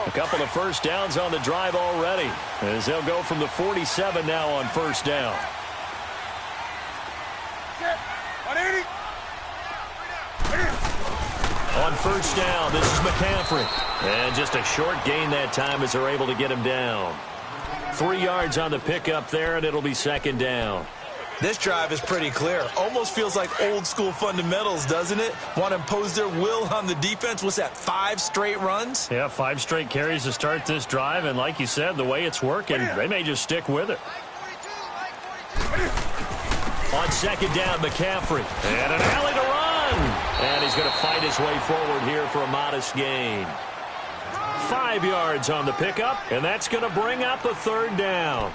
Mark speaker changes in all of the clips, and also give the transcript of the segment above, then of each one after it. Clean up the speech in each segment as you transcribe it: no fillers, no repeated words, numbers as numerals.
Speaker 1: A couple of first downs on the drive already, as they'll go from the 47 now on first down. On first down, this is McCaffrey. And just a short gain that time as they're able to get him down. 3 yards on the pickup there, and it'll be second down.
Speaker 2: This drive is pretty clear. Almost feels like old-school fundamentals, doesn't it? Want to impose their will on the defense. What's that, 5 straight runs?
Speaker 1: Yeah, 5 straight carries to start this drive, and like you said, the way it's working, they may just stick with it. On second down, McCaffrey. And an alley to run. And he's going to fight his way forward here for a modest gain. 5 yards on the pickup, and that's going to bring up a third down.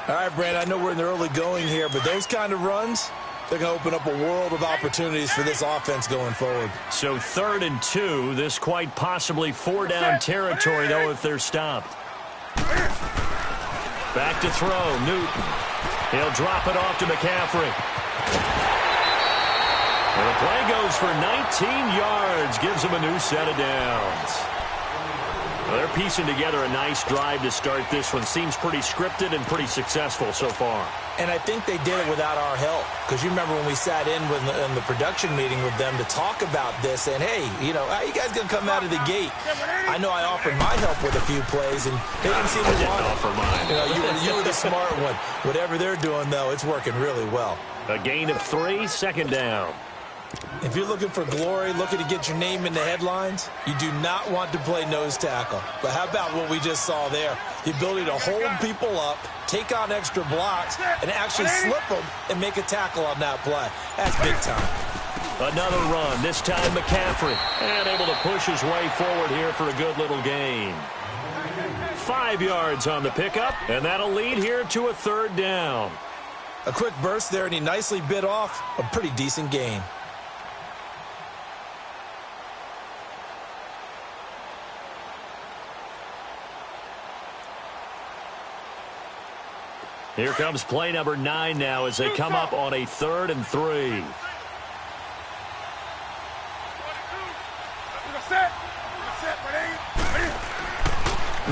Speaker 2: All right, Brand, I know we're in the early going here, but those kind of runs, they're going to open up a world of opportunities for this offense going forward.
Speaker 1: So 3rd and 2, this quite possibly 4-down territory, though, if they're stopped. Back to throw, Newton. He'll drop it off to McCaffrey. And the play goes for 19 yards, gives him a new set of downs. Well, they're piecing together a nice drive to start this one. Seems pretty scripted and pretty successful so far.
Speaker 2: And I think they did it without our help. Because you remember when we sat in the production meeting with them to talk about this, and hey, you know, how you guys going to come out of the gate? I know I offered my help with a few plays, and they didn't seem to want it.
Speaker 1: Offer mine.
Speaker 2: You know, you were the smart one. Whatever they're doing, though, it's working really well.
Speaker 1: A gain of 3, second down.
Speaker 2: If you're looking for glory, looking to get your name in the headlines, you do not want to play nose tackle. But how about what we just saw there? The ability to hold people up, take on extra blocks, and actually slip them and make a tackle on that play. That's big time.
Speaker 1: Another run, this time McCaffrey. And able to push his way forward here for a good little gain. 5 yards on the pickup, and that'll lead here to a third down.
Speaker 2: A quick burst there, and he nicely bit off a pretty decent gain.
Speaker 1: Here comes play number 9 now as they come up on a 3rd and 3.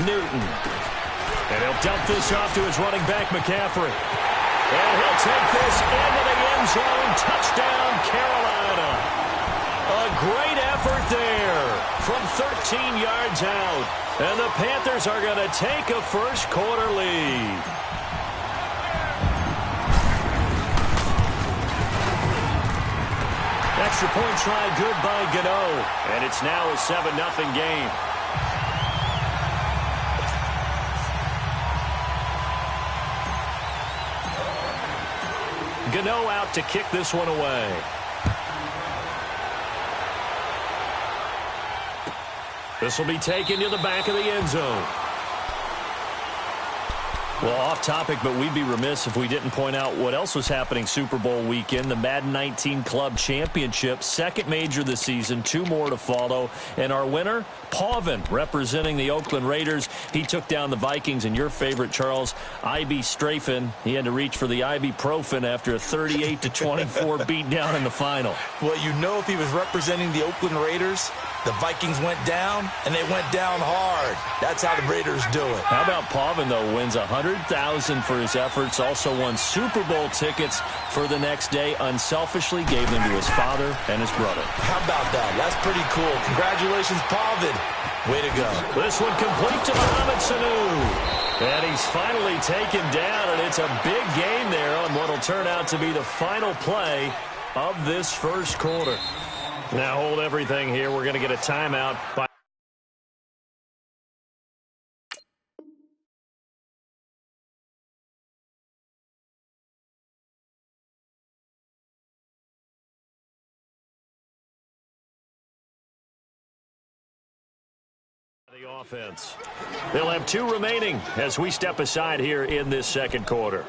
Speaker 1: Newton. And he'll dump this off to his running back, McCaffrey. And he'll take this into the end zone. Touchdown, Carolina. A great effort there from 13 yards out. And the Panthers are going to take a first-quarter lead. Extra point try good by Gano. And it's now a 7-0 game. Gano out to kick this one away. This will be taken to the back of the end zone. Well, off topic, but we'd be remiss if we didn't point out what else was happening Super Bowl weekend. The Madden 19 Club Championship, second major this season, 2 more to follow. And our winner, Pavin, representing the Oakland Raiders. He took down the Vikings, and your favorite, Charles, IB Strafen. He had to reach for the ibuprofen after a 38-24 beatdown in the final.
Speaker 2: Well, you know, if he was representing the Oakland Raiders, the Vikings went down, and they went down hard. That's how the Raiders do it.
Speaker 1: How about Pavin, though, wins $100,000 for his efforts, also won Super Bowl tickets for the next day, unselfishly gave them to his father and his brother.
Speaker 2: How about that? That's pretty cool. Congratulations, Pavin. Way to go.
Speaker 1: This one complete to Mohamed Sanu. And he's finally taken down, and it's a big game there on what will turn out to be the final play of this first quarter. Now hold everything here. We're going to get a timeout by the offense. They'll have 2 remaining as we step aside here in this second quarter.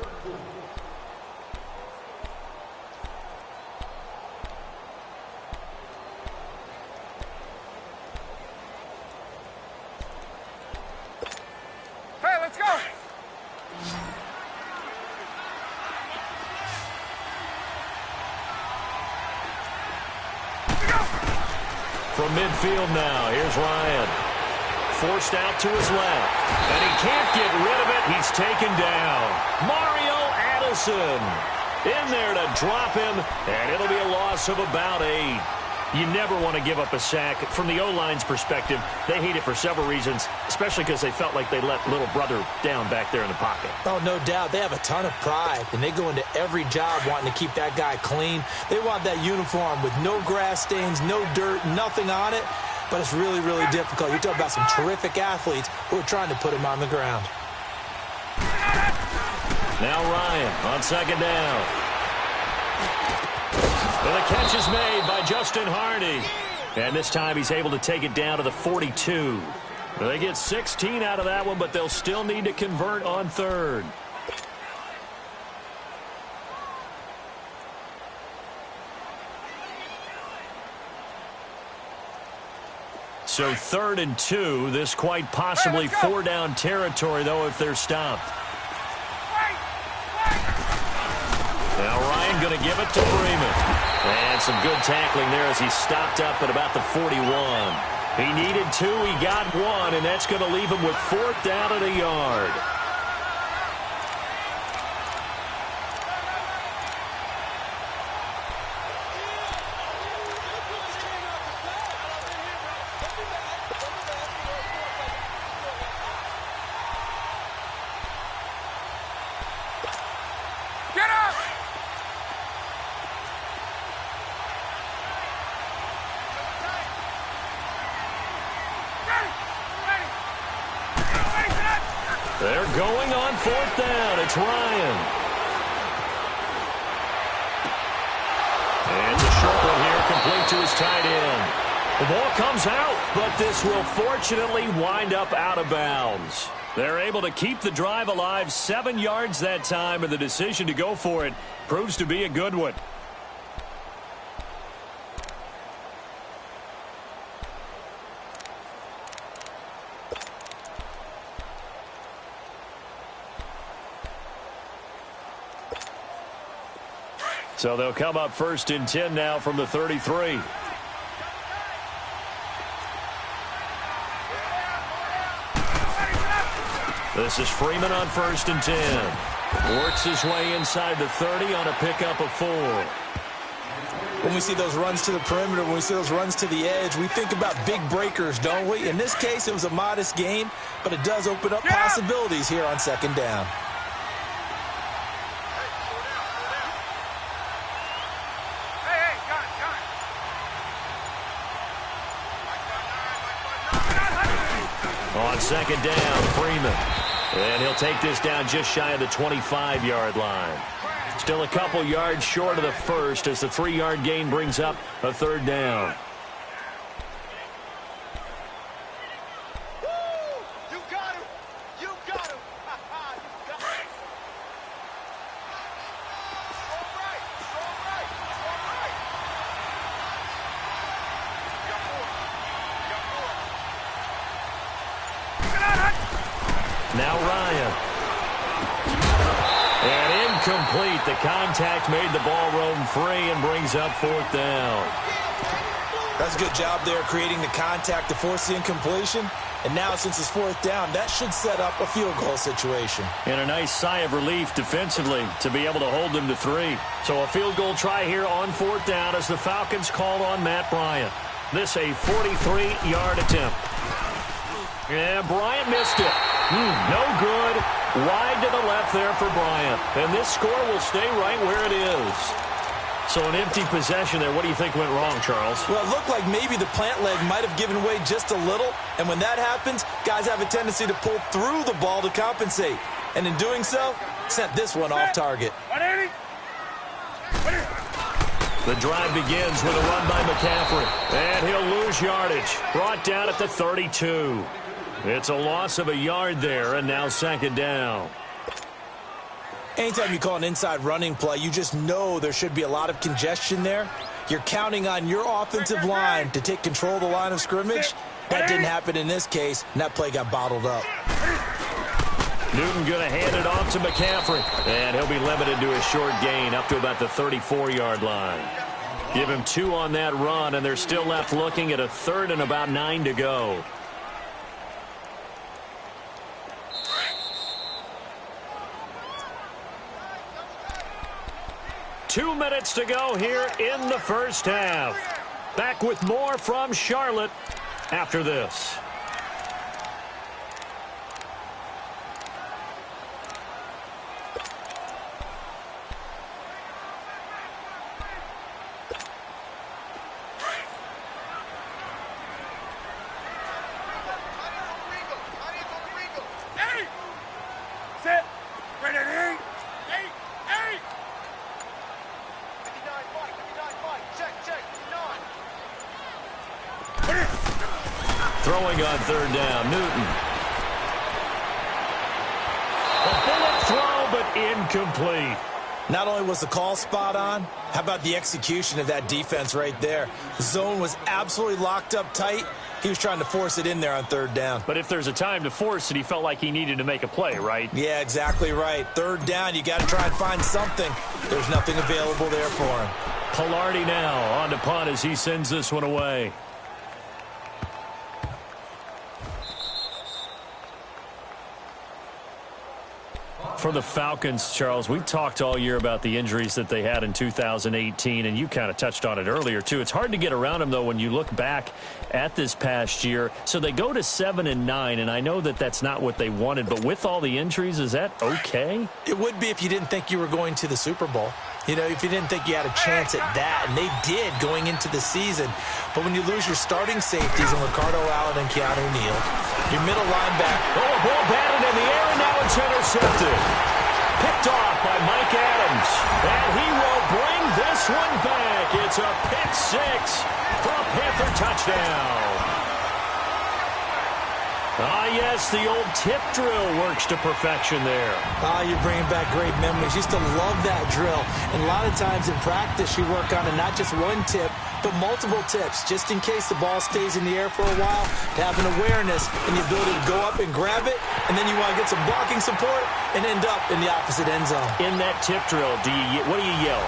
Speaker 3: Hey, let's go!
Speaker 1: From midfield now, here's Ryan. forced out to his left. And he can't get rid of it. He's taken down. Mario Addison in there to drop him, and it'll be a loss of about 8. You never want to give up a sack. From the O-line's perspective, they hate it for several reasons, especially because they felt like they let little brother down back there in the pocket.
Speaker 2: Oh, no doubt. They have a ton of pride, and they go into every job wanting to keep that guy clean. They want that uniform with no grass stains, no dirt, nothing on it. But it's really, really difficult. You're talking about some terrific athletes who are trying to put him on the ground.
Speaker 1: Now Ryan on second down. And the catch is made by Justin Hardy. And this time he's able to take it down to the 42. They get 16 out of that one, but they'll still need to convert on third. So 3rd and 2. This quite possibly 4-down territory, though, if they're stopped. Now Ryan going to give it to Freeman. And some good tackling there as he stopped up at about the 41. He needed 2, he got 1, and that's going to leave him with 4th down at a yard. They're going on 4th down. It's Ryan. And it's a short one here, complete to his tight end. The ball comes out, but this will fortunately wind up out of bounds. They're able to keep the drive alive, 7 yards that time, and the decision to go for it proves to be a good one. So they'll come up 1st and 10 now from the 33. This is Freeman on 1st and 10. Works his way inside the 30 on a pickup of 4.
Speaker 2: When we see those runs to the perimeter, when we see those runs to the edge, we think about big breakers, don't we? In this case, it was a modest gain, but it does open up possibilities here on 2nd down.
Speaker 1: On 2nd down, Freeman. And he'll take this down just shy of the 25-yard line. Still a couple yards short of the first as the 3-yard gain brings up a 3rd down. Now Ryan. And incomplete. The contact made the ball roam free and brings up 4th down.
Speaker 2: That's a good job there creating the contact to force the incompletion. And now since it's 4th down, that should set up a field goal situation.
Speaker 1: And a nice sigh of relief defensively to be able to hold them to 3. So a field goal try here on 4th down as the Falcons called on Matt Bryant. This a 43-yard attempt. Yeah, Bryant missed it. No good. Wide to the left there for Bryant. And this score will stay right where it is. So an empty possession there. What do you think went wrong, Charles?
Speaker 2: Well, it looked like maybe the plant leg might have given way just a little. And when that happens, guys have a tendency to pull through the ball to compensate. And in doing so, sent this one off target.
Speaker 3: 180.
Speaker 1: The drive begins with a run by McCaffrey. And he'll lose yardage. Brought down at the 32. It's a loss of a yard there, and now 2nd down.
Speaker 2: Anytime you call an inside running play, you just know there should be a lot of congestion there. You're counting on your offensive line to take control of the line of scrimmage. That didn't happen in this case, and that play got bottled up.
Speaker 1: Newton going to hand it off to McCaffrey, and he'll be limited to a short gain up to about the 34-yard line. Give him 2 on that run, and they're still left looking at a 3rd and about 9 to go. 2 minutes to go here in the first half. Back with more from Charlotte after this. Throwing on third down, Newton. A bullet throw, but incomplete.
Speaker 2: Not only was the call spot on, how about the execution of that defense right there? The zone was absolutely locked up tight. He was trying to force it in there on third down.
Speaker 1: But if there's a time to force it, he felt like he needed to make a play, right?
Speaker 2: Yeah, exactly right. Third down, you got to try and find something. There's nothing available there for him.
Speaker 1: Pilardi now on to punt as he sends this one away. For the Falcons, Charles, we've talked all year about the injuries that they had in 2018, and you kind of touched on it earlier, too. It's hard to get around them, though, when you look back at this past year. So they go to 7-9, and I know that that's not what they wanted, but with all the injuries, is that okay?
Speaker 2: It would be if you didn't think you were going to the Super Bowl. You know, if you didn't think you had a chance at that, and they did going into the season. But when you lose your starting safeties in Ricardo Allen and Keanu Neal, your middle linebacker.
Speaker 1: Oh, a ball batted in the air, and now it's intercepted. Picked off by Mike Adams. And he will bring this one back. It's a pick six for a Panther touchdown. Ah, yes, the old tip drill works to perfection there.
Speaker 2: Ah, you're bringing back great memories. Used to love that drill. And a lot of times in practice, you work on it, not just one tip, but multiple tips, just in case the ball stays in the air for a while, to have an awareness and the ability to go up and grab it, and then you want to get some blocking support and end up in the opposite end zone.
Speaker 1: In that tip drill, what do you yell?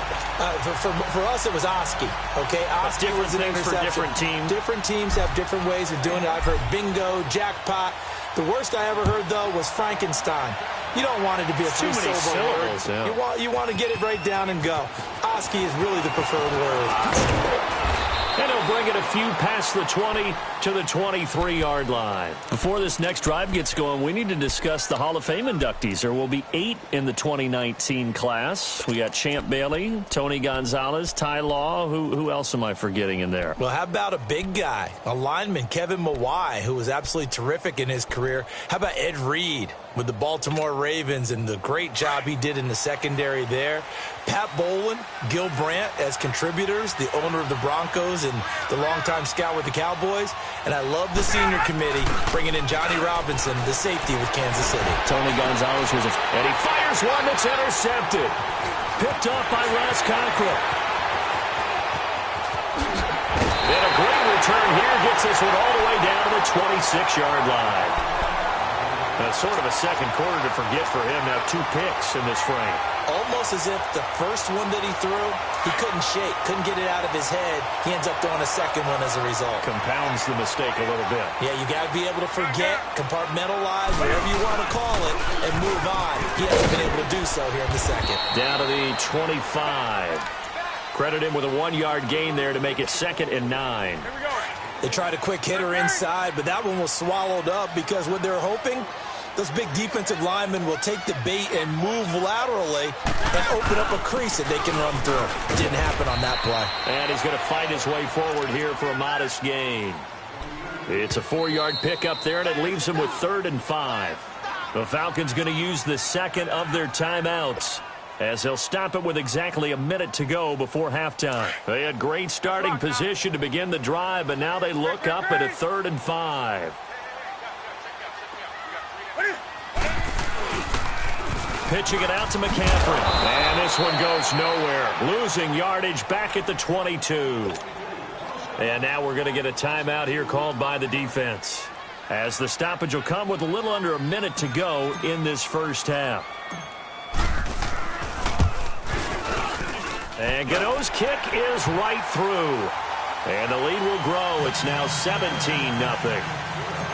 Speaker 2: For us, it was Oski. Okay, Oski was an interception.
Speaker 1: For different teams.
Speaker 2: Different teams have different ways of doing it. I've heard bingo, jackpot. The worst I ever heard, though, was Frankenstein. You don't want it to be a three-syllable word. Yeah. You want to get it right down and go. Oski is really the preferred word.
Speaker 1: And he'll bring it a few past the 20 to the 23-yard line. Before this next drive gets going, we need to discuss the Hall of Fame inductees. There will be 8 in the 2019 class. We got Champ Bailey, Tony Gonzalez, Ty Law. Who else am I forgetting in there?
Speaker 2: Well, how about a big guy, a lineman, Kevin Mawai, who was absolutely terrific in his career. How about Ed Reed with the Baltimore Ravens and the great job he did in the secondary there. Pat Bowlen, Gil Brandt as contributors, the owner of the Broncos and the longtime scout with the Cowboys. And I love the senior committee bringing in Johnny Robinson, the safety with Kansas City.
Speaker 1: Tony Gonzalez was and he fires one that's intercepted. Picked off by Ross Cockrell. And a great return here gets this one all the way down to the 26-yard line. That's sort of a second quarter to forget for him. Now 2 picks in this frame.
Speaker 2: Almost as if the first one that he threw, he couldn't shake, couldn't get it out of his head. He ends up throwing a second one as a result.
Speaker 1: Compounds the mistake a little bit.
Speaker 2: Yeah, you got to be able to forget, compartmentalize, whatever you want to call it, and move on. He hasn't been able to do so here in the second.
Speaker 1: Down to the 25. Credit him with a 1-yard gain there to make it 2nd and 9.
Speaker 2: Here we go. They tried a quick hitter inside, but that one was swallowed up because what they're hoping, those big defensive linemen will take the bait and move laterally and open up a crease that they can run through. It didn't happen on that play.
Speaker 1: And he's going to fight his way forward here for a modest gain. It's a 4-yard pickup there, and it leaves him with 3rd and 5. The Falcons going to use the second of their timeouts, as they'll stop it with exactly a minute to go before halftime. They had great starting position to begin the drive, but now they look up at a 3rd and 5. Pitching it out to McCaffrey. And this one goes nowhere. Losing yardage back at the 22. And now we're going to get a timeout here called by the defense, as the stoppage will come with a little under a minute to go in this first half. And Gano's kick is right through. And the lead will grow. It's now 17-0.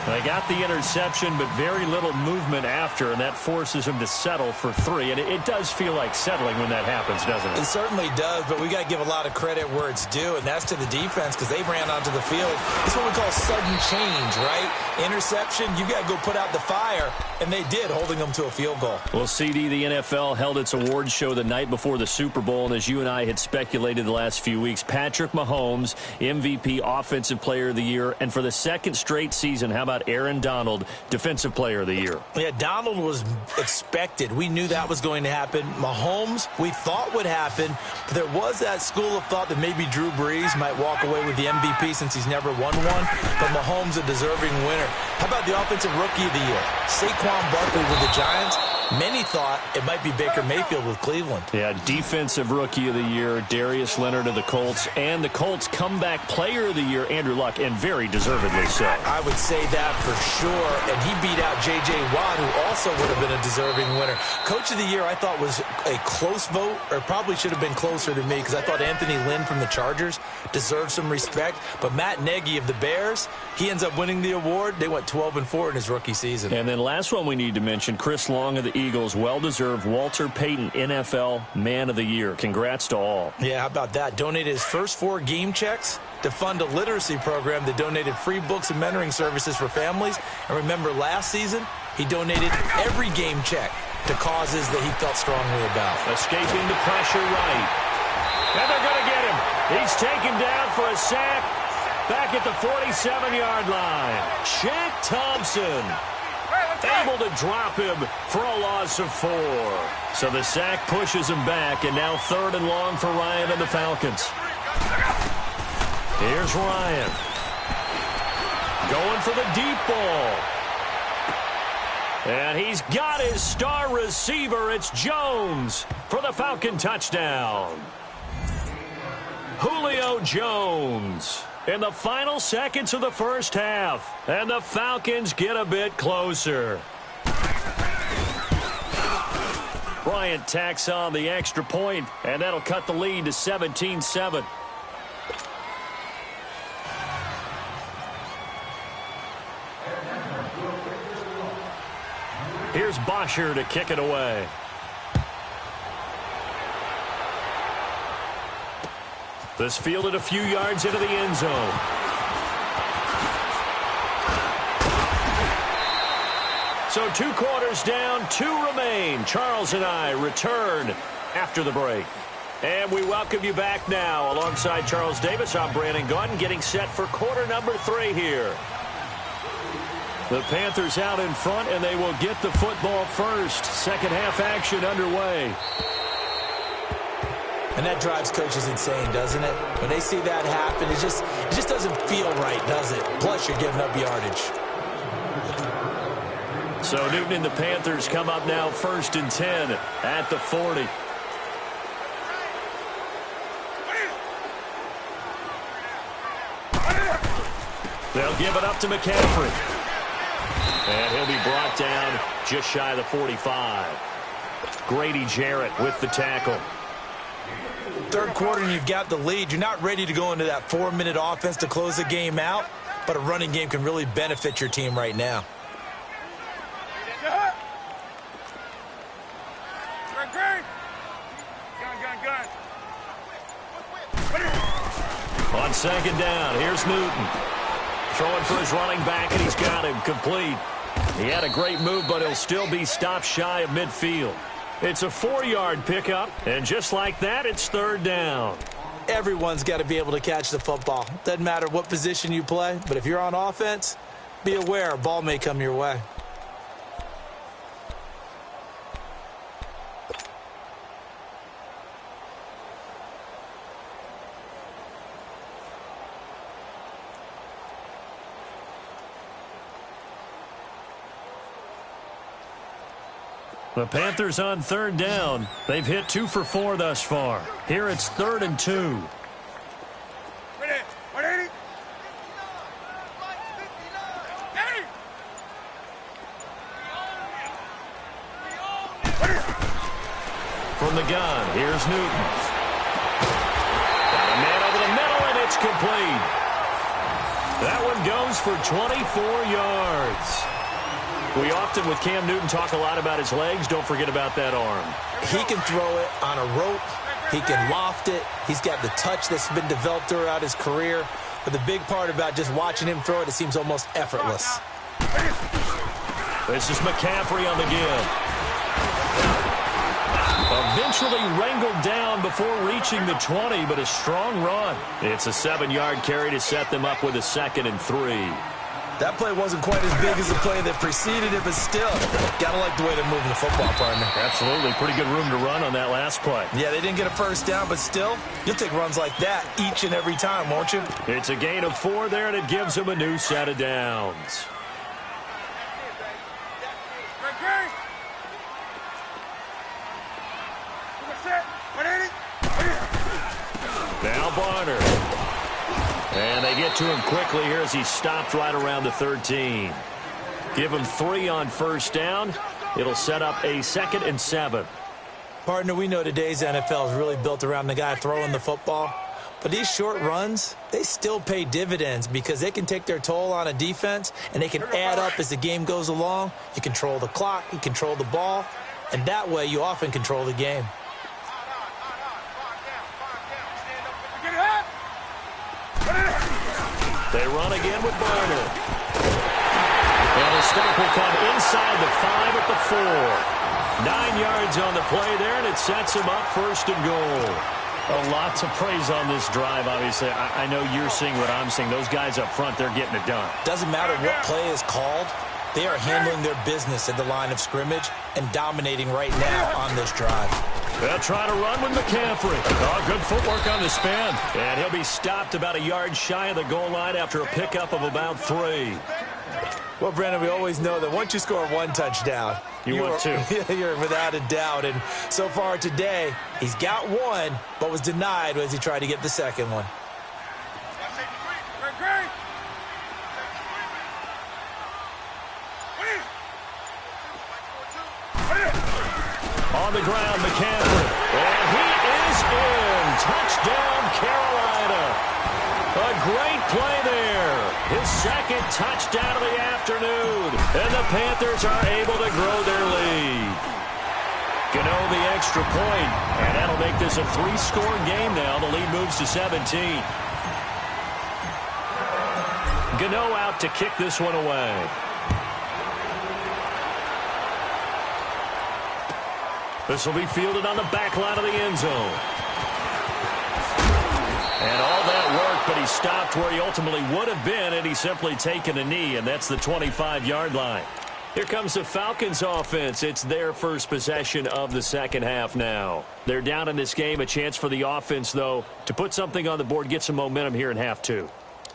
Speaker 1: They got the interception, but very little movement after, and that forces him to settle for 3. And it does feel like settling when that happens, doesn't it?
Speaker 2: It certainly does, but we got to give a lot of credit where it's due, and that's to the defense because they ran onto the field. It's what we call sudden change, right? Interception, you got to go put out the fire, and they did, holding them to a field goal.
Speaker 1: Well, CD, the NFL held its awards show the night before the Super Bowl, and as you and I had speculated the last few weeks, Patrick Mahomes, MVP, Offensive Player of the Year, and for the second straight season, how about Aaron Donald, Defensive Player of the Year?
Speaker 2: Yeah, Donald was expected. We knew that was going to happen. Mahomes, we thought would happen. But there was that school of thought that maybe Drew Brees might walk away with the MVP since he's never won one. But Mahomes, a deserving winner. How about the Offensive Rookie of the Year? Saquon Barkley with the Giants. Many thought it might be Baker Mayfield with Cleveland.
Speaker 1: Yeah, Defensive Rookie of the Year, Darius Leonard of the Colts, and the Colts Comeback Player of the Year, Andrew Luck, and very deservedly so.
Speaker 2: I would say that for sure, and he beat out J.J. Watt, who also would have been a deserving winner. Coach of the Year, I thought, was a close vote, or probably should have been closer to me, because I thought Anthony Lynn from the Chargers deserved some respect, but Matt Nagy of the Bears, he ends up winning the award. They went 12-4 in his rookie season.
Speaker 1: And then last one we need to mention, Chris Long of the Eagles, well-deserved Walter Payton NFL Man of the Year. Congrats to all.
Speaker 2: Yeah, how about that? Donated his first 4 game checks to fund a literacy program that donated free books and mentoring services for families. And remember, last season, he donated every game check to causes that he felt strongly about.
Speaker 1: Escaping the pressure right. And they're going to get him. He's taken down for a sack back at the 47-yard line. Shaq Thompson able to drop him for a loss of 4. So the sack pushes him back, and now 3rd and long for Ryan and the Falcons. Here's Ryan. Going for the deep ball. And he's got his star receiver. It's Jones for the Falcon touchdown. Julio Jones in the final seconds of the first half. And the Falcons get a bit closer. Bryant tacks on the extra point, and that'll cut the lead to 17-7. Here's Bosher to kick it away. This fielded a few yards into the end zone. So 2 quarters down, 2 remain. Charles and I return after the break. And we welcome you back now. Alongside Charles Davis, I'm Brandon Gunn, getting set for quarter number 3 here. The Panthers out in front, and they will get the football first. Second half action underway.
Speaker 2: And that drives coaches insane, doesn't it? When they see that happen, it just doesn't feel right, does it? Plus, you're giving up yardage.
Speaker 1: So Newton and the Panthers come up now 1st and 10 at the 40. They'll give it up to McCaffrey. And he'll be brought down just shy of the 45. Grady Jarrett with the tackle.
Speaker 2: 3rd quarter, and you've got the lead. You're not ready to go into that 4-minute offense to close the game out, but a running game can really benefit your team right now.
Speaker 1: On 2nd down, here's Newton. Throwing for his running back, and he's got him complete. He had a great move, but he'll still be stopped shy of midfield. It's a 4-yard pickup, and just like that, it's 3rd down.
Speaker 2: Everyone's got to be able to catch the football. Doesn't matter what position you play, but if you're on offense, be aware a ball may come your way.
Speaker 1: The Panthers on 3rd down. They've hit 2 for 4 thus far. Here it's 3rd and 2. From the gun, here's Newton. Got a man over the middle, and it's complete. That one goes for 24 yards. We often, with Cam Newton, talk a lot about his legs. Don't forget about that arm.
Speaker 2: He can throw it on a rope. He can loft it. He's got the touch that's been developed throughout his career. But the big part about just watching him throw it, it seems almost effortless.
Speaker 1: This is McCaffrey on the give. Eventually wrangled down before reaching the 20, but a strong run. It's a 7-yard carry to set them up with a 2nd and 3.
Speaker 2: That play wasn't quite as big as the play that preceded it, but still, got to like the way they're moving the football, partner.
Speaker 1: Absolutely. Pretty good room to run on that last play.
Speaker 2: Yeah, they didn't get a first down, but still, you'll take runs like that each and every time, won't you?
Speaker 1: It's a gain of 4 there, and it gives them a new set of downs. Now Barner. And they get to him quickly here as he stopped right around the 13. Give him 3 on first down. It'll set up a 2nd and 7.
Speaker 2: Partner, we know today's NFL is really built around the guy throwing the football. But these short runs, they still pay dividends because they can take their toll on a defense and they can add up as the game goes along. You control the clock, you control the ball, and that way you often control the game.
Speaker 1: They run again with Barner. And the stop will come inside the 5 at the 4. 9 yards on the play there, and it sets him up 1st and goal. A lot to praise on this drive, obviously. I know you're seeing what I'm seeing. Those guys up front, they're getting it done.
Speaker 2: Doesn't matter what play is called. They are handling their business at the line of scrimmage and dominating right now on this drive.
Speaker 1: They'll try to run with McCaffrey. Oh, good footwork on the spin. And he'll be stopped about a yard shy of the goal line after a pickup of about 3.
Speaker 2: Well, Brandon, we always know that once you score 1 touchdown,
Speaker 1: you want 2.
Speaker 2: You're without a doubt. And so far today, he's got 1, but was denied as he tried to get the 2nd one.
Speaker 1: On the ground, McCaffrey. And he is in. Touchdown, Carolina. A great play there. His 2nd touchdown of the afternoon. And the Panthers are able to grow their lead. Gano the extra point. And that'll make this a 3-score game now. The lead moves to 17. Gano out to kick this one away. This will be fielded on the back line of the end zone. And all that work, but he stopped where he ultimately would have been, and he's simply taken a knee, and that's the 25-yard line. Here comes the Falcons offense. It's their first possession of the second half now. They're down in this game. A chance for the offense, though, to put something on the board, get some momentum here in half 2.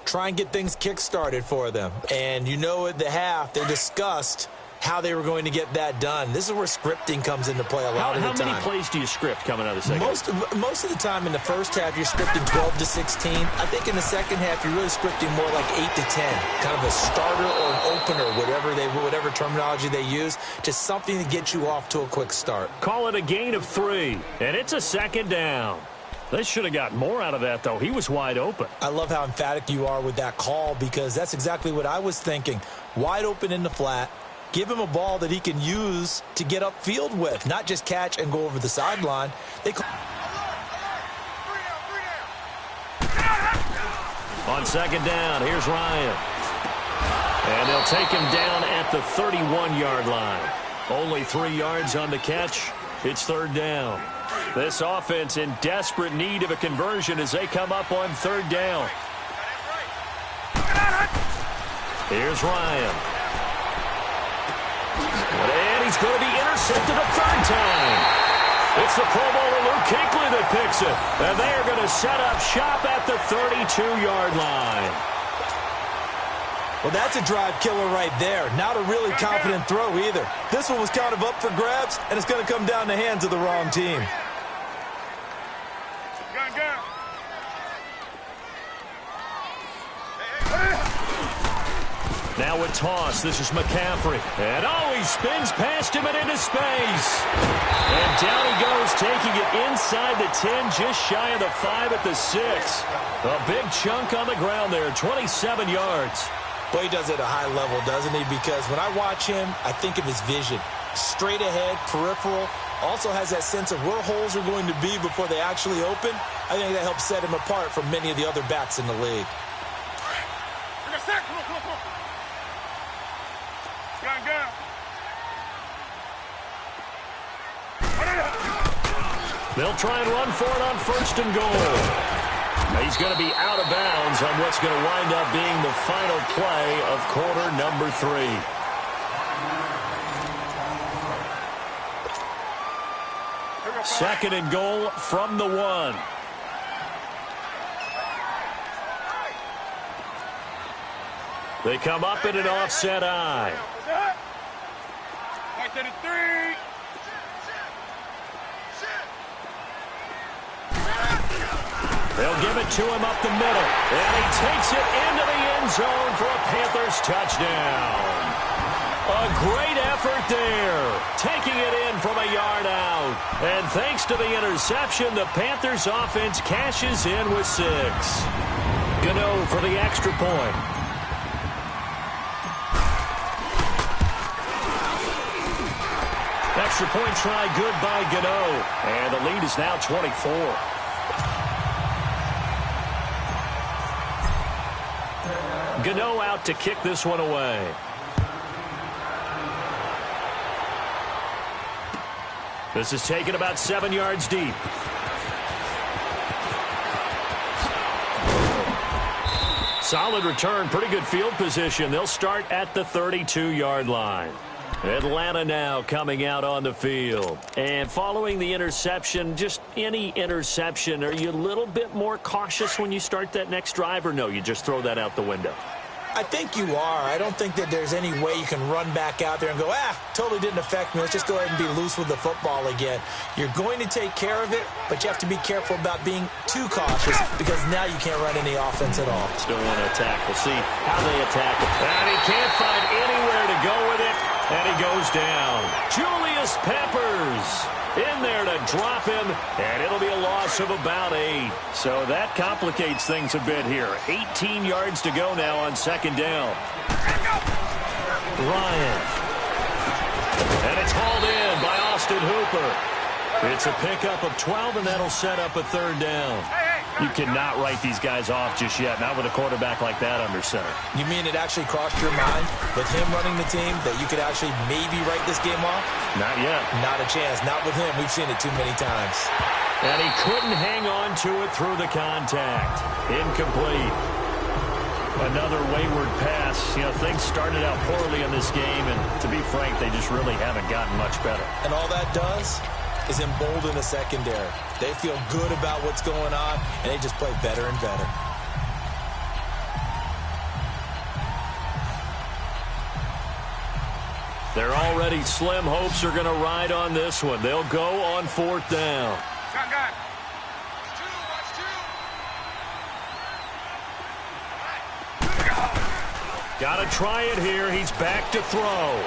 Speaker 2: Try and get things kick-started for them. And you know at the half, they discussed how they were going to get that done. This is where scripting comes into play a lot of the time.
Speaker 1: How many plays do you script coming out of the second half?
Speaker 2: Most of the time in the first half, you're scripting 12 to 16. I think in the second half, you're really scripting more like 8 to 10. Kind of a starter or an opener, whatever terminology they use. Just something to get you off to a quick start.
Speaker 1: Call it a gain of 3, and it's a 2nd down. They should have gotten more out of that, though. He was wide open.
Speaker 2: I love how emphatic you are with that call because that's exactly what I was thinking. Wide open in the flat. Give him a ball that he can use to get upfield with, not just catch and go over the sideline.
Speaker 1: On 2nd down, here's Ryan. And they'll take him down at the 31-yard line. Only 3 yards on the catch. It's 3rd down. This offense in desperate need of a conversion as they come up on 3rd down. Here's Ryan. And he's going to be intercepted a 3rd time. It's the Pro Bowler Luke Kuechly that picks it. And they are going to set up shop at the 32-yard line.
Speaker 2: Well, that's a drive killer right there. Not a really confident throw either. This one was kind of up for grabs, and it's going to come down the hands of the wrong team.
Speaker 1: Now a toss. This is McCaffrey. And he spins past him and into space. And down he goes, taking it inside the 10, just shy of the 5 at the 6. A big chunk on the ground there, 27 yards.
Speaker 2: Well, he does it at a high level, doesn't he? Because when I watch him, I think of his vision. Straight ahead, peripheral. Also has that sense of where holes are going to be before they actually open. I think that helps set him apart from many of the other backs in the league.
Speaker 1: They'll try and run for it on 1st and goal. He's going to be out of bounds on what's going to wind up being the final play of quarter number 3. Second and goal from the 1. They come up in an offset eye. They'll give it to him up the middle. And he takes it into the end zone for a Panthers touchdown. A great effort there. Taking it in from a yard out. And thanks to the interception, the Panthers offense cashes in with 6. Gano for the extra point. Extra point try good by Gano. And the lead is now 24. Gano out to kick this one away. This is taken about 7 yards deep. Solid return, pretty good field position. They'll start at the 32-yard line. Atlanta now coming out on the field. And following the interception, just any interception, are you a little bit more cautious when you start that next drive, or no, you just throw that out the window?
Speaker 2: I think you are. I don't think that there's any way you can run back out there and go, totally didn't affect me. Let's just go ahead and be loose with the football again. You're going to take care of it, but you have to be careful about being too cautious because now you can't run any offense at all.
Speaker 1: Still want to attack. We'll see how they attack it. And he can't find anywhere to go with it, and he goes down. Julius Peppers in there to drop him, and it'll be a loss of about 8. So that complicates things a bit here. 18 yards to go now on 2nd down. Ryan. And it's hauled in by Austin Hooper. It's a pickup of 12, and that'll set up a 3rd down. You cannot write these guys off just yet, not with a quarterback like that under center.
Speaker 2: You mean it actually crossed your mind with him running the team that you could actually maybe write this game off?
Speaker 1: Not yet. Not
Speaker 2: a chance. Not with him. We've seen it too many times.
Speaker 1: And he couldn't hang on to it through the contact. Incomplete. Another wayward pass. You know, things started out poorly in this game, and to be frank, they just really haven't gotten much better.
Speaker 2: And all that does is embolden the secondary. They feel good about what's going on, and they just play better and better.
Speaker 1: They're already slim hopes are going to ride on this one. They'll go on 4th down. Got to try it here. He's back to throw.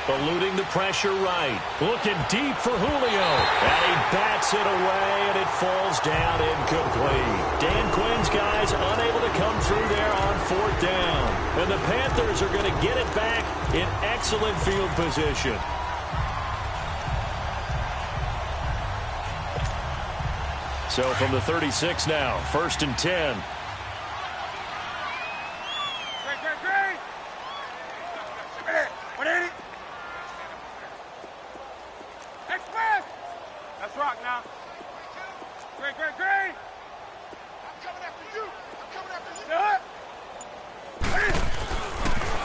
Speaker 1: Eluding the pressure right. Looking deep for Julio. And he bats it away, and it falls down incomplete. Dan Quinn's guys unable to come through there on 4th down. And the Panthers are going to get it back in excellent field position. So from the 36 now, 1st and 10.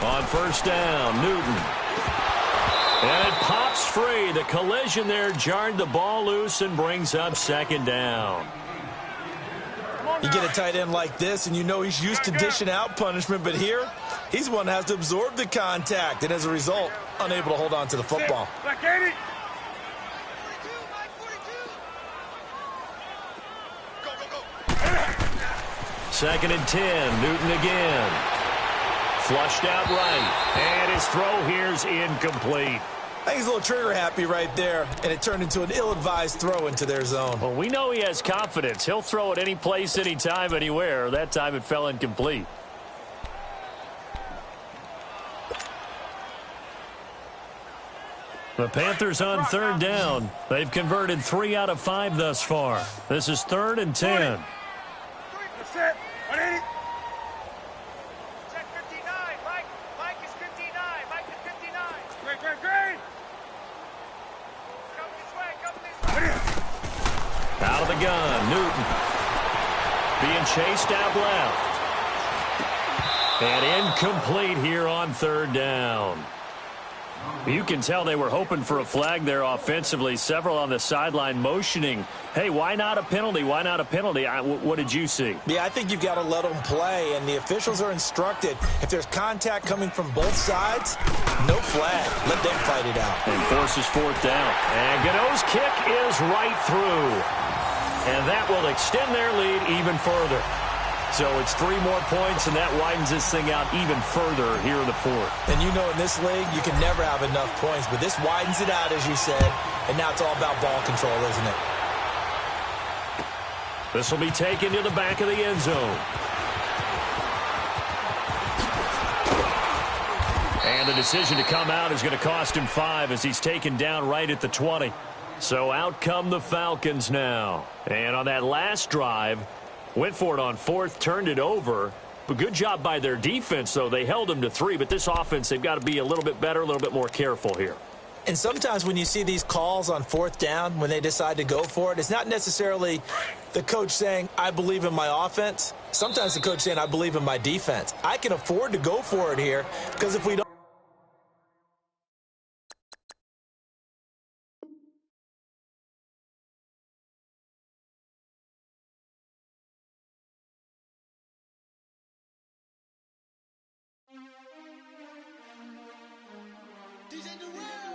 Speaker 1: On 1st down, Newton. And it pops free. The collision there jarred the ball loose and brings up 2nd down.
Speaker 2: You get a tight end like this, and you know he's used to dishing out punishment, but here, he's one that has to absorb the contact, and as a result, unable to hold on to the football.
Speaker 1: 2nd and 10, Newton again. Flushed out right. And his throw here's incomplete.
Speaker 2: I think he's a little trigger happy right there, and it turned into an ill-advised throw into their zone.
Speaker 1: Well, we know he has confidence. He'll throw it any place, anytime, anywhere. That time it fell incomplete. The Panthers on third down. They've converted 3 out of 5 thus far. This is 3rd and 10.
Speaker 3: That's it. 180. Check 59. Mike is 59. Mike is 59. Great. Come this way.
Speaker 1: Out of the gun, Newton. Being chased out left. And incomplete here on 3rd down. You can tell they were hoping for a flag there offensively. Several on the sideline motioning, hey, why not a penalty? Why not a penalty? What did you see?
Speaker 2: Yeah, I think you've got to let them play, and the officials are instructed. If there's contact coming from both sides, no flag. Let them fight it out.
Speaker 1: And forces 4th down. And Godot's kick is right through. And that will extend their lead even further. So it's 3 more points, and that widens this thing out even further here in the 4th.
Speaker 2: And you know in this league, you can never have enough points, but this widens it out, as you said, and now it's all about ball control, isn't it?
Speaker 1: This will be taken to the back of the end zone. And the decision to come out is going to cost him 5 as he's taken down right at the 20. So out come the Falcons now. And on that last drive, went for it on 4th, turned it over. But good job by their defense, though. They held them to 3, but this offense, they've got to be a little bit better, a little bit more careful here.
Speaker 2: And sometimes when you see these calls on 4th down, when they decide to go for it, it's not necessarily the coach saying, I believe in my offense. Sometimes the coach saying, I believe in my defense. I can afford to go for it here because if we don't,
Speaker 3: DJ Durant.